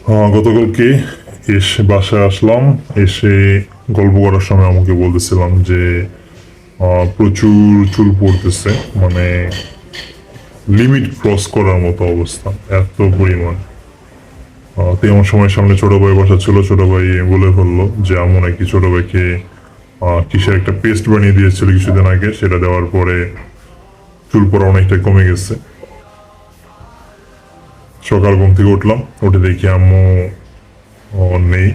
গতকালকে এসে বাসায় আসলাম, এসে গল্প করার সময় আমাকে বলতেছিলাম যে প্রচুর চুল পড়তেছে, মানে লিমিট ক্রস করার মতো অবস্থা, এত পরিমাণ। তো এমন সময় সামনে ছোট ভাই বসা ছিল, ছোট ভাই বলে ফেললো যে আম্মু নাকি ছোট ভাইকে কিসের একটা পেস্ট বানিয়ে দিয়েছিল কিছুদিন আগে, সেটা দেওয়ার পরে চুল পড়া অনেকটা কমে গেছে। সকাল ঘুম থেকে উঠলাম, উঠে দেখি আম্মু নেই।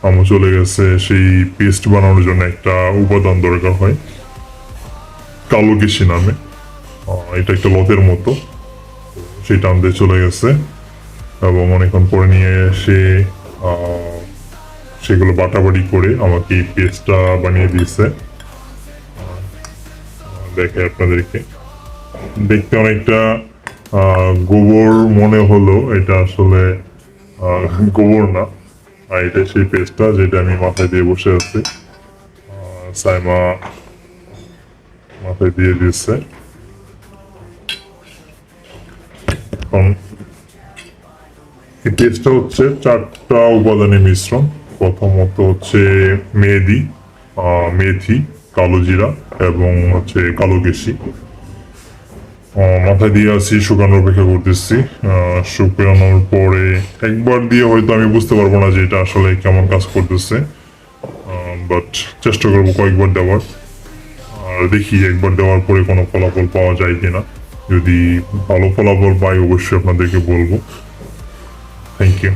আম্মু চলে গেছে সেই পেস্ট বানানোর জন্য একটা উপাদান দরকার হয়, কালো কেশি নামে। এটা একটা লতের মতো, সেটা আনতে চলে গেছে এবং অনেকক্ষণ পরে নিয়ে এসে আহ, সেগুলো বাটাবাটি করে আমাকে এই পেস্টটা বানিয়ে দিয়েছে। দেখে আপনাদেরকে, দেখতে অনেকটা গোবর মনে হলো, এটা আসলে গোবর না। আর এটা সেই পেস্টটা যেটা আমি মাথায় দিয়ে বসে আছি। সাইমা মাথায় দিয়ে দিচ্ছে। এখন এই পেস্টটা হচ্ছে 4টা উপাদানের মিশ্রণ। প্রথমত হচ্ছে মেহেদি, মেথি, কালো জিরা এবং হচ্ছে কালো কেশি। মাথায় দিয়ে আছি, শুকানোর অপেক্ষা করতেছি। শুকানোর পরে একবার দিয়ে হয়তো আমি বুঝতে পারবো না যে এটা আসলে কেমন কাজ করতেছে, বাট চেষ্টা করবো কয়েকবার দেওয়ার। আর দেখি একবার দেওয়ার পরে কোনো ফলাফল পাওয়া যায় কিনা। যদি ভালো ফলাফল পাই অবশ্যই আপনাদেরকে বলবো। Thank you.